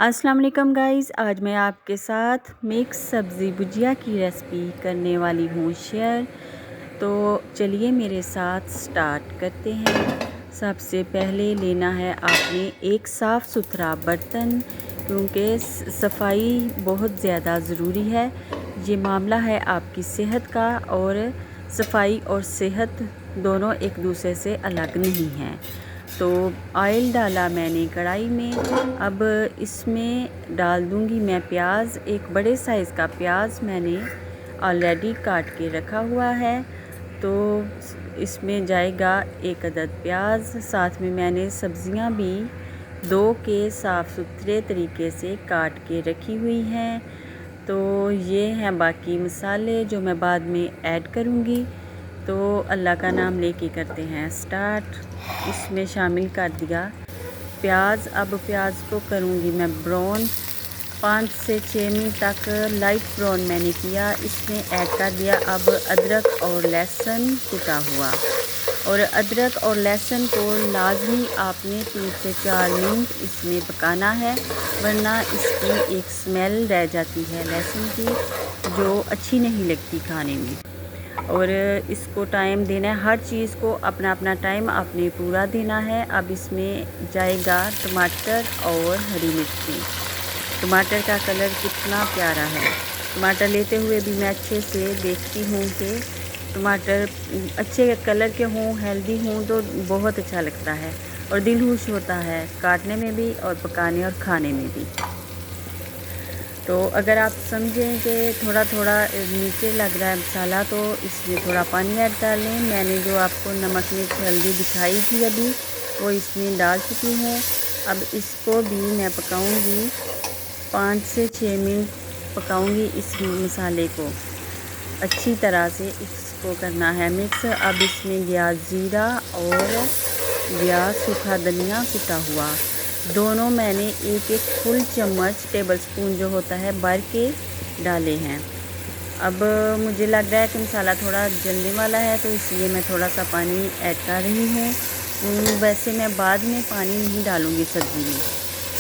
अस्सलाम वालेकुम गाइस, आज मैं आपके साथ मिक्स सब्ज़ी भुजिया की रेसिपी करने वाली हूँ शेयर। तो चलिए मेरे साथ स्टार्ट करते हैं। सबसे पहले लेना है आपने एक साफ़ सुथरा बर्तन, क्योंकि सफाई बहुत ज़्यादा ज़रूरी है। ये मामला है आपकी सेहत का, और सफाई और सेहत दोनों एक दूसरे से अलग नहीं हैं। तो ऑयल डाला मैंने कढ़ाई में। अब इसमें डाल दूंगी मैं प्याज। एक बड़े साइज़ का प्याज मैंने ऑलरेडी काट के रखा हुआ है, तो इसमें जाएगा एक अदद प्याज। साथ में मैंने सब्जियां भी दो के साफ़ सुथरे तरीके से काट के रखी हुई हैं। तो ये हैं बाकी मसाले जो मैं बाद में ऐड करूँगी। तो अल्लाह का नाम लेके करते हैं स्टार्ट। इसमें शामिल कर दिया प्याज। अब प्याज को करूँगी मैं ब्राउन, 5 से 6 मिनट तक लाइट ब्राउन मैंने किया। इसमें ऐड कर दिया अब अदरक और लहसुन कुटा हुआ। और अदरक और लहसुन को लाजमी आपने 3 से 4 मिनट इसमें पकाना है, वरना इसकी एक स्मेल रह जाती है लहसुन की, जो अच्छी नहीं लगती खाने में। और इसको टाइम देना है, हर चीज़ को अपना अपना टाइम आपने पूरा देना है। अब इसमें जाएगा टमाटर और हरी मिर्ची। टमाटर का कलर कितना प्यारा है। टमाटर लेते हुए भी मैं अच्छे से देखती हूँ कि टमाटर अच्छे कलर के हों, हेल्दी हों, तो बहुत अच्छा लगता है और दिल खुश होता है काटने में भी और पकाने और खाने में भी। तो अगर आप समझें कि थोड़ा थोड़ा नीचे लग रहा है मसाला, तो इसमें थोड़ा पानी ऐड कर लें। मैंने जो आपको नमक मिर्च हल्दी दिखाई थी अभी, वो इसमें डाल चुकी हूँ। अब इसको भी मैं पकाऊंगी 5 से 6 मिनट पकाऊंगी। इस मसाले को अच्छी तरह से इसको करना है मिक्स। अब इसमें गया ज़ीरा और गया सूखा धनिया कुटा हुआ। दोनों मैंने एक एक फुल चम्मच टेबल स्पून जो होता है भर के डाले हैं। अब मुझे लग रहा है कि मसाला थोड़ा जलने वाला है, तो इसलिए मैं थोड़ा सा पानी ऐड कर रही हूँ। वैसे मैं बाद में पानी नहीं डालूँगी सब्ज़ी में।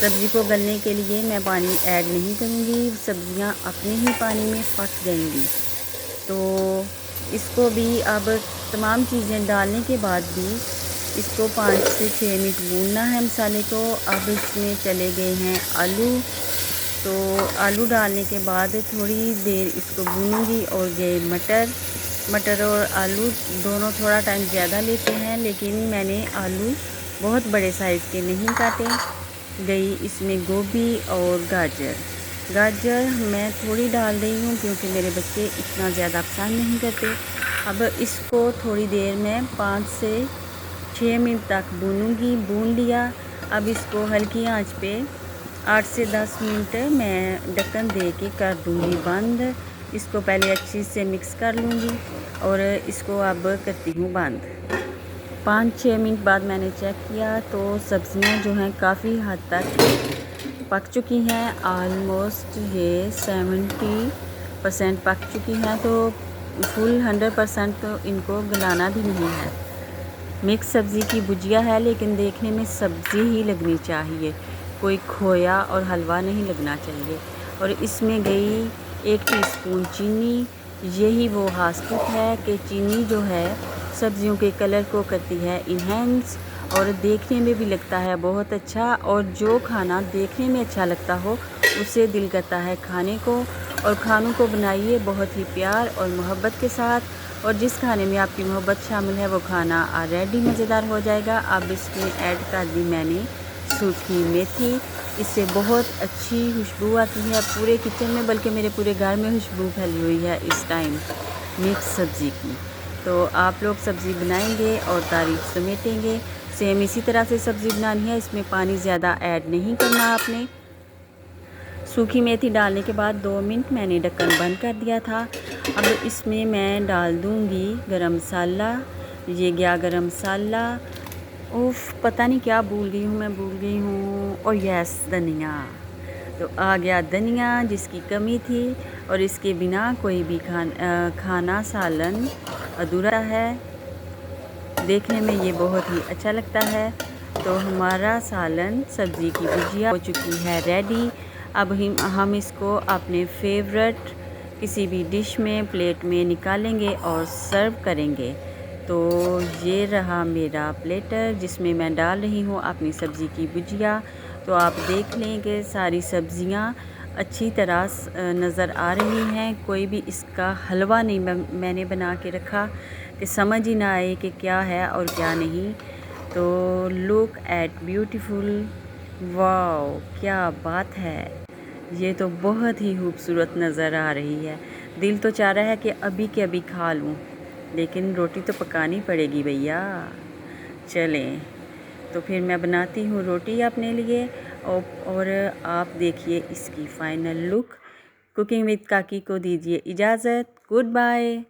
सब्ज़ी को गलने के लिए मैं पानी ऐड नहीं करूँगी, सब्ज़ियाँ अपने ही पानी में पक जाएंगी। तो इसको भी अब तमाम चीज़ें डालने के बाद भी इसको 5 से 6 मिनट भूनना है मसाले को। अब इसमें चले गए हैं आलू। तो आलू डालने के बाद थोड़ी देर इसको भूनूंगी। और ये मटर और आलू दोनों थोड़ा टाइम ज़्यादा लेते हैं, लेकिन मैंने आलू बहुत बड़े साइज़ के नहीं काटे। गई इसमें गोभी और गाजर मैं थोड़ी डाल रही हूँ, क्योंकि मेरे बच्चे इतना ज़्यादा पसंद नहीं करते। अब इसको थोड़ी देर में 5 से 6 मिनट तक भून लिया। अब इसको हल्की आंच पे 8 से 10 मिनट मैं ढक्कन दे के कर दूँगी बंद। इसको पहले अच्छी से मिक्स कर लूँगी और इसको अब करती हूँ बंद। 5-6 मिनट बाद मैंने चेक किया तो सब्ज़ियाँ जो हैं काफ़ी हद तक पक चुकी हैं। आलमोस्ट ये 70% पक चुकी हैं, तो फुल 100% तो इनको गलाना भी नहीं है। मिक्स सब्ज़ी की भुजिया है, लेकिन देखने में सब्ज़ी ही लगनी चाहिए, कोई खोया और हलवा नहीं लगना चाहिए। और इसमें गई 1 टीस्पून चीनी। यही वो खासियत है कि चीनी जो है सब्ज़ियों के कलर को करती है इन्हेंस, और देखने में भी लगता है बहुत अच्छा। और जो खाना देखने में अच्छा लगता हो उसे दिल करता है खाने को। और खानों को बनाइए बहुत ही प्यार और मोहब्बत के साथ, और जिस खाने में आपकी मोहब्बत शामिल है वो खाना ऑलरेडी मज़ेदार हो जाएगा। अब इसमें ऐड कर दी मैंने सूखी मेथी। इससे बहुत अच्छी खुशबू आती है पूरे किचन में, बल्कि मेरे पूरे घर में खुशबू फैली हुई है इस टाइम मिक्स सब्ज़ी की। तो आप लोग सब्ज़ी बनाएंगे और तारीफ़ समेटेंगे। सेम इसी तरह से सब्ज़ी बनानी है, इसमें पानी ज़्यादा ऐड नहीं करना आपने। सूखी मेथी डालने के बाद 2 मिनट मैंने ढक्कन बंद कर दिया था। अब इसमें मैं डाल दूँगी गरम मसाला। ये गया गरम मसाला। उफ़, पता नहीं क्या भूल गई हूँ। और यस, धनिया। तो आ गया धनिया, जिसकी कमी थी, और इसके बिना कोई भी खाना सालन अधूरा है। देखने में ये बहुत ही अच्छा लगता है। तो हमारा सालन सब्ज़ी की भुजिया हो चुकी है रेडी। अब हम इसको अपने फेवरेट किसी भी डिश में प्लेट में निकालेंगे और सर्व करेंगे। तो ये रहा मेरा प्लेटर जिसमें मैं डाल रही हूँ अपनी सब्ज़ी की भुजिया। तो आप देख लें कि सारी सब्ज़ियाँ अच्छी तरह नज़र आ रही हैं। कोई भी इसका हलवा नहीं मैंने बना के रखा कि समझ ही ना आए कि क्या है और क्या नहीं। तो लुक एट ब्यूटीफुल, वाओ क्या बात है। ये तो बहुत ही खूबसूरत नज़र आ रही है। दिल तो चाह रहा है कि अभी के अभी खा लूँ, लेकिन रोटी तो पकानी पड़ेगी भैया। चलें तो फिर मैं बनाती हूँ रोटी अपने लिए और आप देखिए इसकी फ़ाइनल लुक। कुकिंग विद काकी को दीजिए इजाज़त। Good bye.